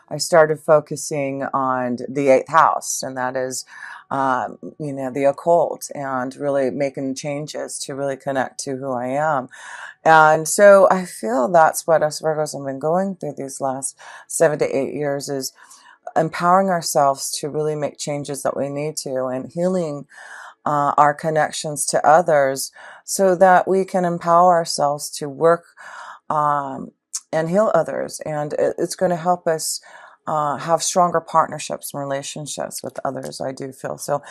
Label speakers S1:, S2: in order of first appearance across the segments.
S1: I started focusing on the eighth house, and that is, the occult, and really making changes to really connect to who I am. And so I feel that's what us Virgos have been going through these last 7 to 8 years, is empowering ourselves to really make changes that we need to, and healing our connections to others, so that we can empower ourselves to work um, and heal others. And it's going to help us have stronger partnerships and relationships with others, I do feel. So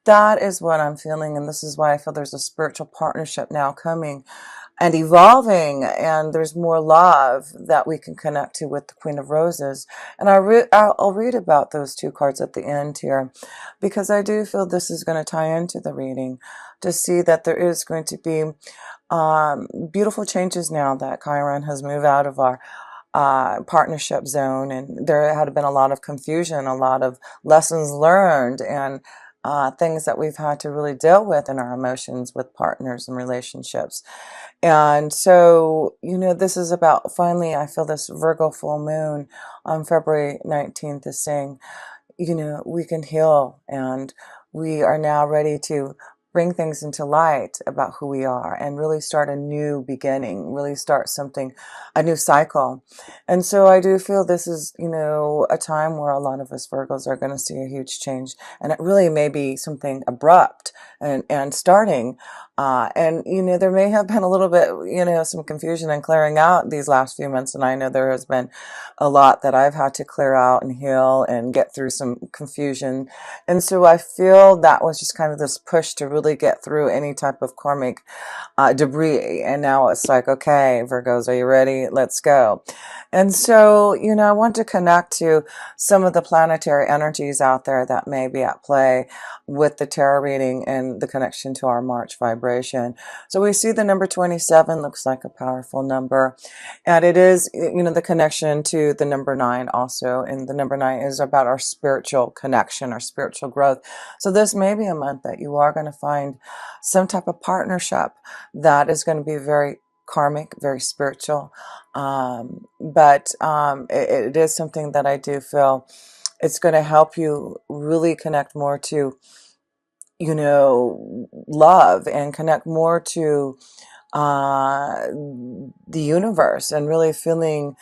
S1: that is what I'm feeling. And this is why I feel there's a spiritual partnership now coming and evolving, and there's more love that we can connect to with the Queen of Roses. And I'll read about those two cards at the end here, because I do feel this is going to tie into the reading, to see that there is going to be beautiful changes now that Chiron has moved out of our partnership zone. And there had been a lot of confusion, a lot of lessons learned, and things that we've had to really deal with in our emotions with partners and relationships. And so, this is about, finally, I feel this Virgo full moon on February 19th is saying, we can heal, and we are now ready to bring things into light about who we are, and really start a new beginning, really start something, a new cycle. And so I do feel this is, a time where a lot of us Virgos are going to see a huge change, and it really may be something abrupt and starting. And, there may have been a little bit, some confusion and clearing out these last few months. And I know there has been a lot that I've had to clear out and heal and get through some confusion. And so I feel that was just kind of this push to really get through any type of karmic debris. And now it's like, okay, Virgos, are you ready? Let's go. And so, I want to connect to some of the planetary energies out there that may be at play with the tarot reading and the connection to our March vibration. So we see the number 27 looks like a powerful number, and it is, the connection to the number 9 also. And the number 9 is about our spiritual connection, our spiritual growth. So this may be a month that you are going to find some type of partnership that is going to be very karmic, very spiritual. But it is something that I do feel it's going to help you really connect more to, love, and connect more to the universe, and really feeling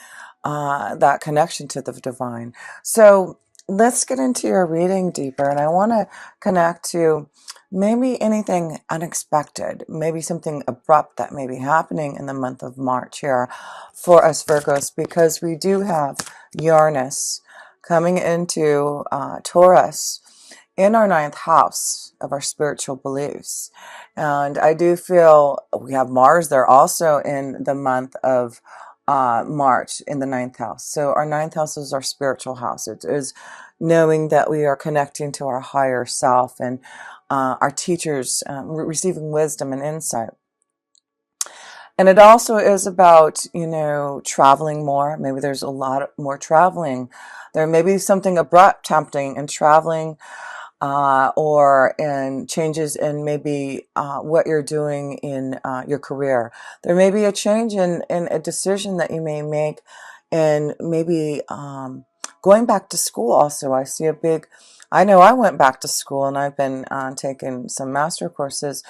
S1: that connection to the divine. So let's get into your reading deeper. And I want to connect to maybe anything unexpected, maybe something abrupt that may be happening in the month of March here for us Virgos, because we do have Uranus coming into Taurus in our ninth house of our spiritual beliefs. And I do feel we have Mars there also in the month of March in the ninth house. So our ninth house is our spiritual house. It is knowing that we are connecting to our higher self, and our teachers, receiving wisdom and insight. And it also is about, traveling more. Maybe there's a lot more traveling. There may be something abrupt happening in traveling, or in changes in maybe what you're doing in your career. There may be a change in a decision that you may make, and maybe going back to school also. I know I went back to school, and I've been taking some master courses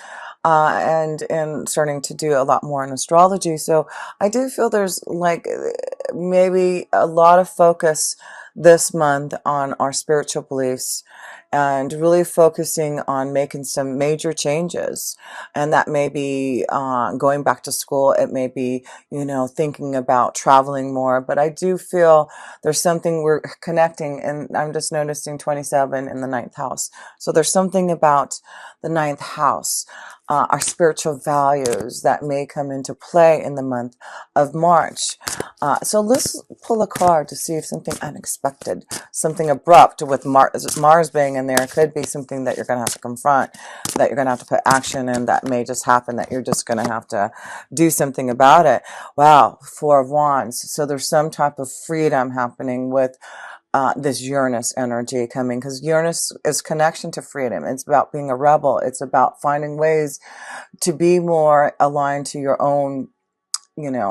S1: and starting to do a lot more in astrology. So I do feel there's like maybe a lot of focus this month on our spiritual beliefs, and really focusing on making some major changes. And that may be going back to school. It may be, thinking about traveling more. But I do feel there's something we're connecting, and I'm just noticing 27 in the ninth house. So there's something about the ninth house, our spiritual values, that may come into play in the month of March. So let's pull a card to see if something unexpected, something abrupt with Mars being in there, could be something that you're going to have to confront, that you're going to have to put action in, that may just happen, that you're just going to have to do something about it. Wow, Four of Wands. So there's some type of freedom happening with this Uranus energy coming, because Uranus is connection to freedom. It's about being a rebel. It's about finding ways to be more aligned to your own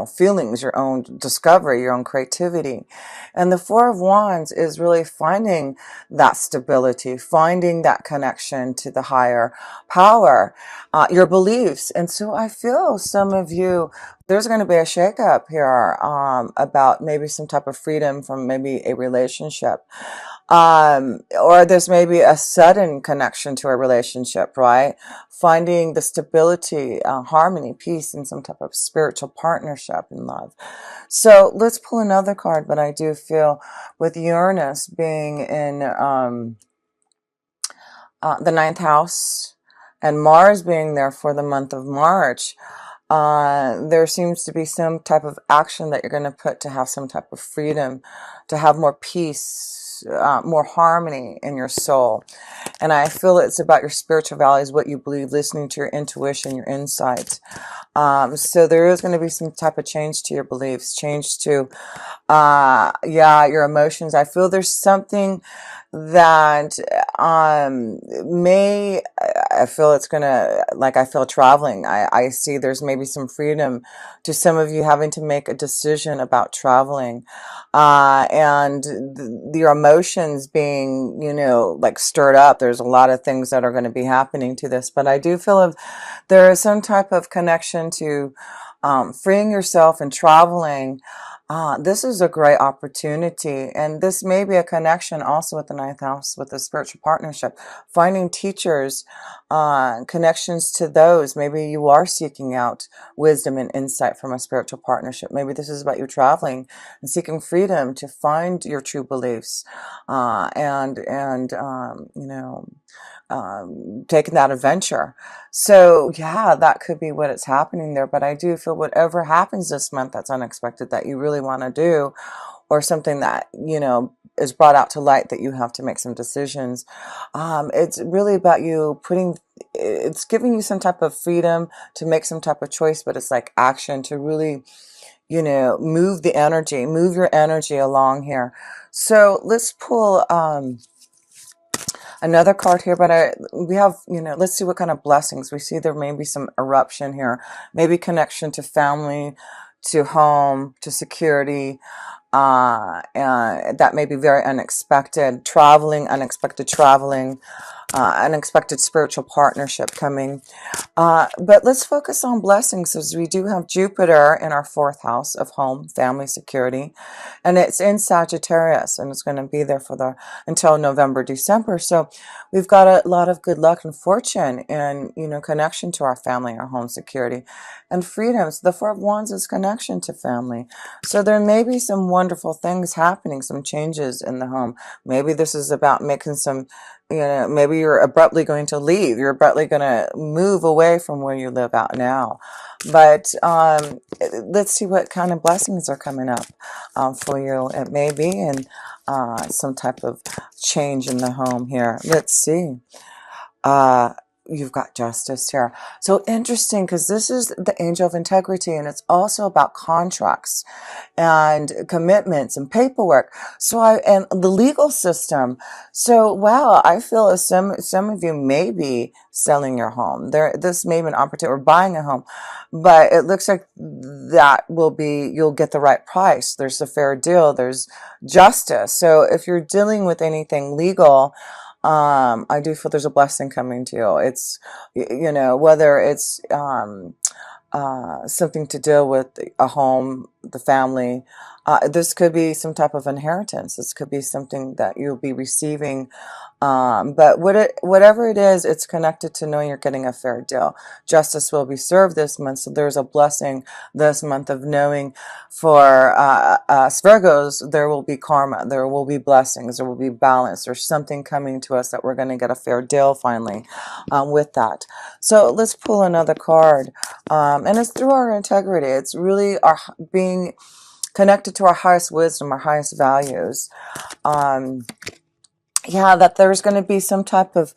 S1: feelings, your own discovery, your own creativity. And the Four of Wands is really finding that stability, finding that connection to the higher power, your beliefs. And so I feel some of you, there's going to be a shakeup here, about maybe some type of freedom from maybe a relationship. Or there's maybe a sudden connection to a relationship, right? Finding the stability, harmony, peace, and some type of spiritual partnership in love. So let's pull another card, but I do feel with Uranus being in the ninth house and Mars being there for the month of March, there seems to be some type of action that you're going to put to have some type of freedom, to have more peace, more harmony in your soul. And I feel it's about your spiritual values, what you believe, listening to your intuition, your insights. So there is going to be some type of change to your beliefs, change to, your emotions. I feel there's something that I feel it's gonna, like, I feel traveling. I see there's maybe some freedom to some of you having to make a decision about traveling, and your emotions being, like, stirred up. There's a lot of things that are going to be happening to this, but I do feel if there is some type of connection to freeing yourself and traveling. This is a great opportunity, and this may be a connection also with the ninth house, with the spiritual partnership, finding teachers, connections to those. Maybe you are seeking out wisdom and insight from a spiritual partnership. Maybe this is about you traveling and seeking freedom to find your true beliefs, taking that adventure. So yeah, that could be what is happening there. But I do feel whatever happens this month that's unexpected that you really want to do, or something that, is brought out to light that you have to make some decisions. It's really about you it's giving you some type of freedom to make some type of choice, but it's like action to really, move your energy along here. So let's pull, another card here, but we have, let's see what kind of blessings. We see there may be some eruption here, maybe connection to family, to home, to security, and that may be very unexpected. Unexpected traveling, unexpected spiritual partnership coming. But let's focus on blessings, as we do have Jupiter in our fourth house of home, family, security, and it's in Sagittarius, and it's going to be there until November, December. So we've got a lot of good luck and fortune and, connection to our family, our home, security, and freedoms. The Four of Wands is connection to family. So there may be some wonderful things happening, some changes in the home. Maybe this is about making some, maybe you're abruptly going to leave. You're abruptly going to move away from where you live out now. But let's see what kind of blessings are coming up for you. It may be in some type of change in the home here. Let's see. You've got Justice here. So interesting, because this is the Angel of Integrity, and it's also about contracts and commitments and paperwork. And the legal system. So wow, I feel as some of you may be selling your home. This may be an opportunity, or buying a home, but it looks like you'll get the right price. There's a fair deal. There's justice. So if you're dealing with anything legal, I do feel there's a blessing coming to you. It's, whether it's something to deal with a home, the family. This could be some type of inheritance. This could be something that you'll be receiving. But whatever it is, it's connected to knowing you're getting a fair deal. Justice will be served this month. So there's a blessing this month of knowing for us Virgos, there will be karma. There will be blessings. There will be balance. There's something coming to us that we're going to get a fair deal finally with that. So let's pull another card. And it's through our integrity. It's really our being connected to our highest wisdom, our highest values. That there's going to be some type of,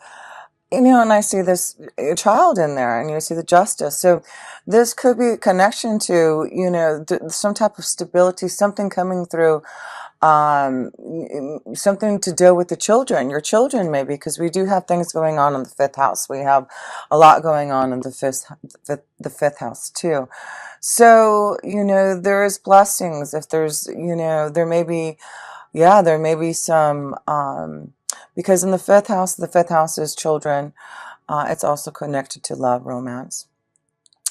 S1: and I see this child in there, and you see the justice. So this could be a connection to, some type of stability, something coming through something to do with the children, your children maybe, because we do have things going on in the fifth house. We have a lot going on in the fifth house too. So, there is blessings. If there's, there may be, yeah, there may be some, because in the fifth house is children. It's also connected to love, romance,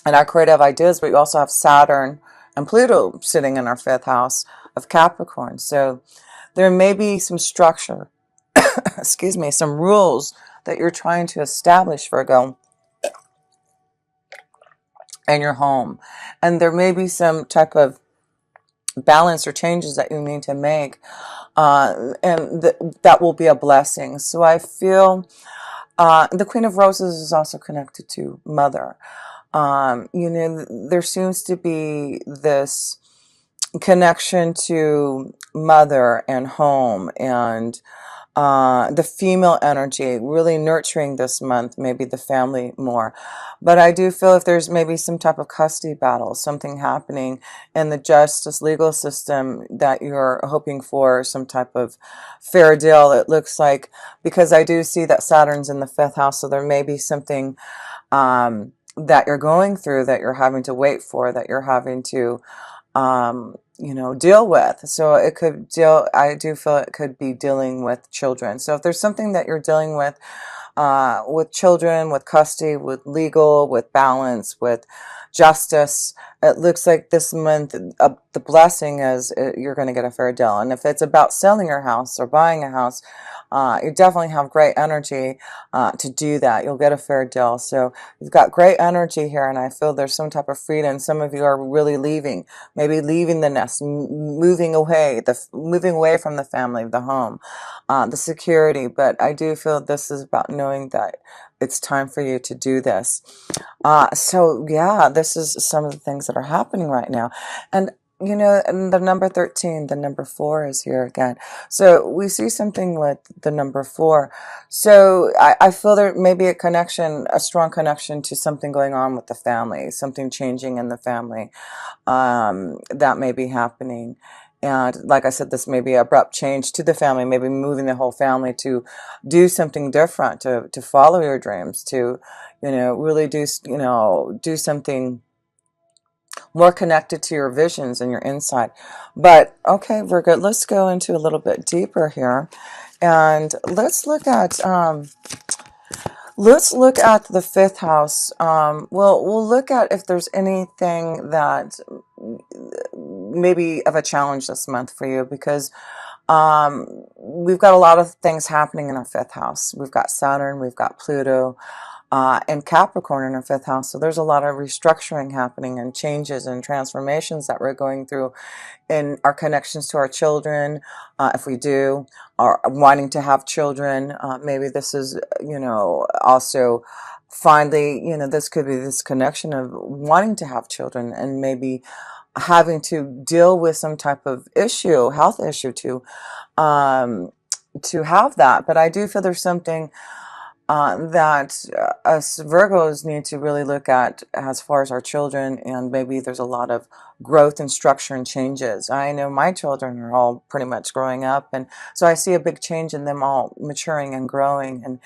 S1: and our creative ideas. But we also have Saturn and Pluto sitting in our fifth house of Capricorn. So there may be some structure, excuse me, some rules that you're trying to establish, Virgo, in your home. And there may be some type of balance or changes that you need to make. And that will be a blessing. So I feel the Queen of Roses is also connected to Mother. There seems to be this connection to mother and home, and the female energy really nurturing this month, maybe the family more. But I do feel if there's maybe some type of custody battle, something happening in the justice legal system that you're hoping for some type of fair deal, it looks like, because I do see that Saturn's in the fifth house, so there may be something that you're going through, that you're having to wait for, that you're having to deal with. So I do feel it could be dealing with children. So if there's something that you're dealing with children, with custody, with legal, with balance, with justice, it looks like this month the blessing is you're going to get a fair deal. And if it's about selling your house or buying a house, you definitely have great energy to do that. You'll get a fair deal. So you've got great energy here, and I feel there's some type of freedom. Some of you are really leaving, maybe leaving the nest, moving away from the family, the home, the security. But I do feel this is about knowing that it's time for you to do this. So yeah, this is some of the things that are happening right now. And and the number 13, the number 4 is here again. So we see something with the number 4. So I feel there may be a strong connection to something going on with the family, something changing in the family that may be happening. And like I said, this may be an abrupt change to the family, maybe moving the whole family to do something different, to follow your dreams, to, really do something more connected to your visions and your insight. But okay, Virgo, let's go into a little bit deeper here, and let's look at the fifth house. We'll look at if there's anything that maybe of a challenge this month for you, because we've got a lot of things happening in our fifth house. We've got Saturn, we've got Pluto, and Capricorn in our fifth house. So there's a lot of restructuring happening, and changes and transformations that we're going through in our connections to our children, if we do, or wanting to have children. Maybe this is, also finally, this could be this connection of wanting to have children, and maybe having to deal with some type of health issue to have that. But I do feel there's something that us Virgos need to really look at as far as our children, and maybe there's a lot of growth and structure and changes. I know my children are all pretty much growing up, and so I see a big change in them all maturing and growing, and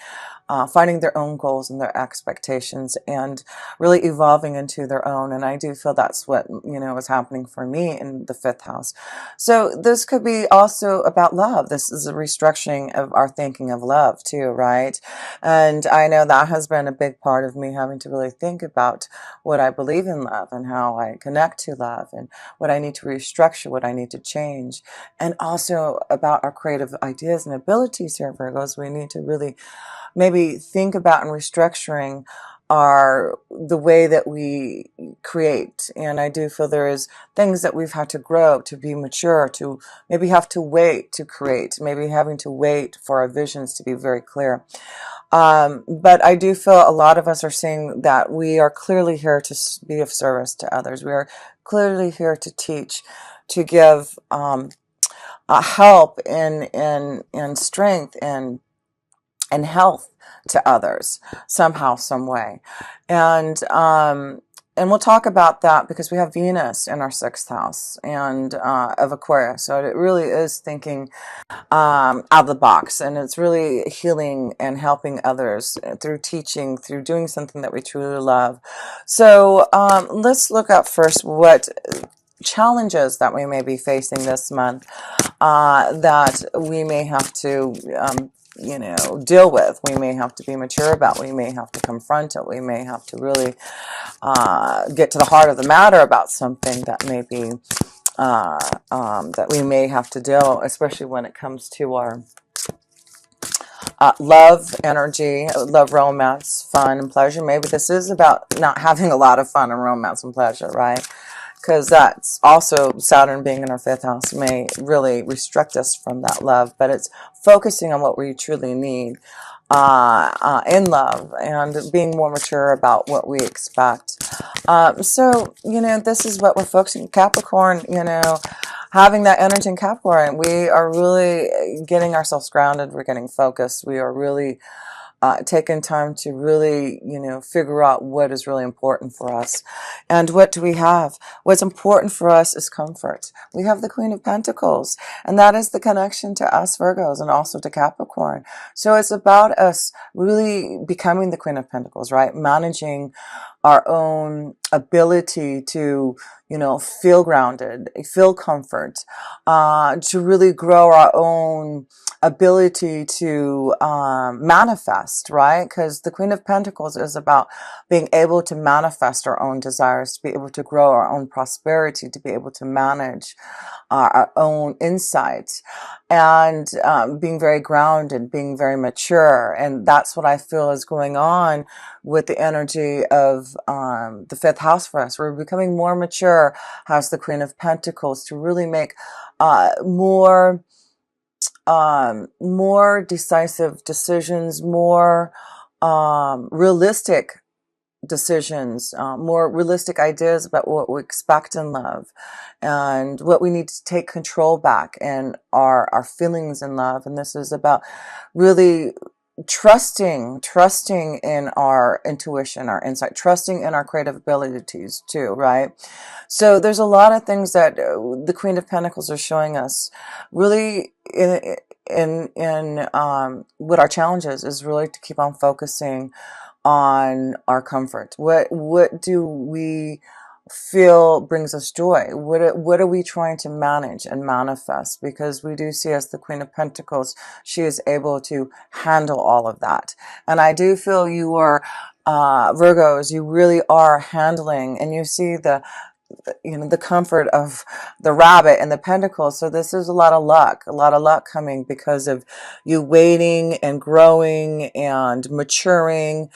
S1: finding their own goals and their expectations, and really evolving into their own. And I do feel that's what is happening for me in the fifth house. So this could be also about love. This is a restructuring of our thinking of love too, right? And I know that has been a big part of me having to really think about what I believe in love, and how I connect to love, and what I need to restructure, what I need to change, and also about our creative ideas and abilities here, Virgos. We need to really maybe think about and restructuring the way that we create. And I do feel there is things that we've had to grow, to be mature, to maybe have to wait to create, maybe having to wait for our visions to be very clear. But I do feel a lot of us are seeing that we are clearly here to be of service to others. We are clearly here to teach, to give help and strength and health to others somehow, some way. And and we'll talk about that because we have Venus in our 6th house and of Aquarius. So it really is thinking out of the box, and it's really healing and helping others through teaching, through doing something that we truly love. So let's look at first what challenges that we may be facing this month that we may have to deal with. We may have to be mature about. We may have to confront it. We may have to really get to the heart of the matter about something that may be that we may have to deal, especially when it comes to our love, energy, love, romance, fun, and pleasure. Maybe this is about not having a lot of fun and romance and pleasure, right? Because that's also Saturn being in our 5th house may really restrict us from that love, but it's focusing on what we truly need in love and being more mature about what we expect. So, this is what we're focusing. Capricorn, having that energy in Capricorn, we are really getting ourselves grounded. We're getting focused. We are really taking time to really, figure out what is really important for us. And what do we have? What's important for us is comfort. We have the Queen of Pentacles, and that is the connection to us Virgos and also to Capricorn. So it's about us really becoming the Queen of Pentacles, right? Managing our own ability to, feel grounded, feel comfort, to really grow our own ability to manifest, right? Because the Queen of Pentacles is about being able to manifest our own desires, to be able to grow our own prosperity, to be able to manage our own insights, and being very grounded, being very mature. And that's what I feel is going on with the energy of the 5th house for us. We're becoming more mature, has the Queen of Pentacles, to really make more decisive decisions, more realistic decisions, more realistic ideas about what we expect in love and what we need to take control back and our feelings in love. And this is about really trusting in our intuition, our insight, trusting in our creative abilities too, right? So there's a lot of things that the Queen of Pentacles are showing us really in what our challenge is really to keep on focusing on our comfort. What do we feel brings us joy? What are we trying to manage and manifest? Because we do see as the Queen of Pentacles, she is able to handle all of that. And I do feel you are Virgos, you really are handling, and you see the comfort of the rabbit and the pentacles. So this is a lot of luck coming because of you waiting and growing and maturing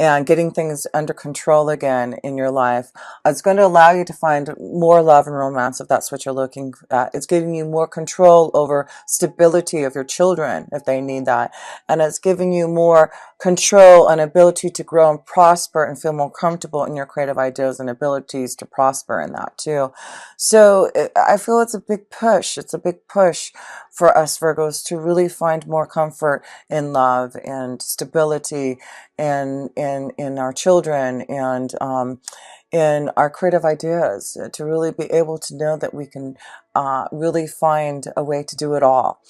S1: and getting things under control again in your life. It's going to allow you to find more love and romance if that's what you're looking at. It's giving you more control over stability of your children if they need that. And it's giving you more control and ability to grow and prosper and feel more comfortable in your creative ideas and abilities to prosper in that too. So I feel it's a big push. It's a big push for us Virgos to really find more comfort in love and stability and in our children and in our creative ideas, to really be able to know that we can really find a way to do it all.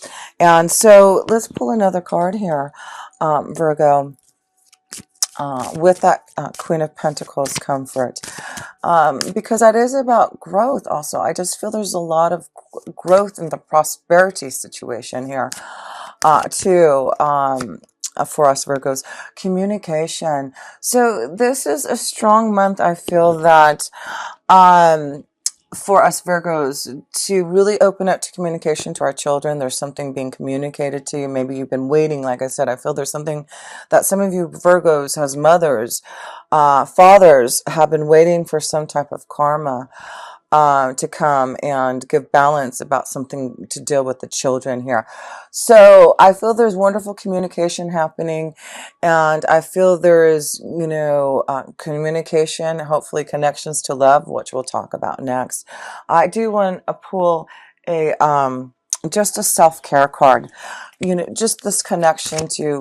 S1: And so let's pull another card here, Virgo, with that Queen of Pentacles comfort, because that is about growth also. I just feel there's a lot of growth in the prosperity situation here too. For us Virgos, communication. So this is a strong month. I feel that for us Virgos to really open up to communication to our children. There's something being communicated to you. Maybe you've been waiting. Like I said, I feel there's something that some of you Virgos has mothers, fathers have been waiting for some type of karma to come and give balance about something to deal with the children here. So I feel there's wonderful communication happening, and I feel there is, communication, hopefully connections to love, which we'll talk about next. I do want to pull a just a self-care card, just this connection to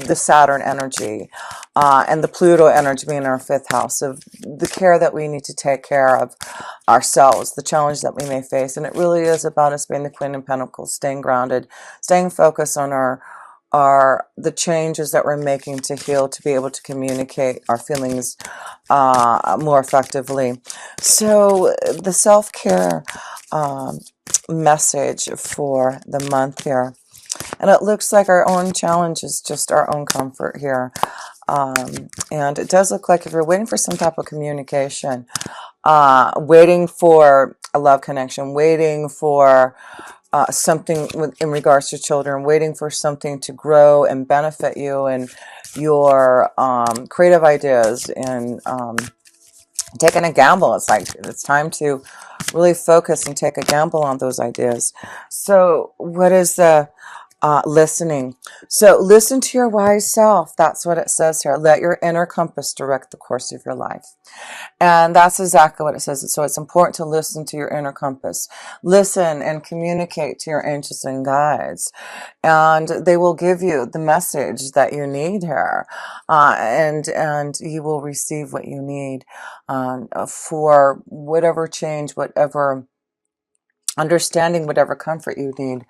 S1: the Saturn energy and the Pluto energy being in our fifth house of the care that we need to take care of ourselves, the challenge that we may face. And it really is about us being the Queen of Pentacles, staying grounded, staying focused on the changes that we're making to heal, to be able to communicate our feelings more effectively. So the self-care message for the month here, and it looks like our own challenge is just our own comfort here. And it does look like if you're waiting for some type of communication, waiting for a love connection, waiting for something in regards to children, waiting for something to grow and benefit you and your creative ideas, and taking a gamble. It's like it's time to really focus and take a gamble on those ideas. So what is the listening? So listen to your wise self. That's what it says here. Let your inner compass direct the course of your life. And that's exactly what it says. So it's important to listen to your inner compass. Listen and communicate to your angels and guides. And they will give you the message that you need here. And you will receive what you need for whatever change, whatever understanding, whatever comfort you need.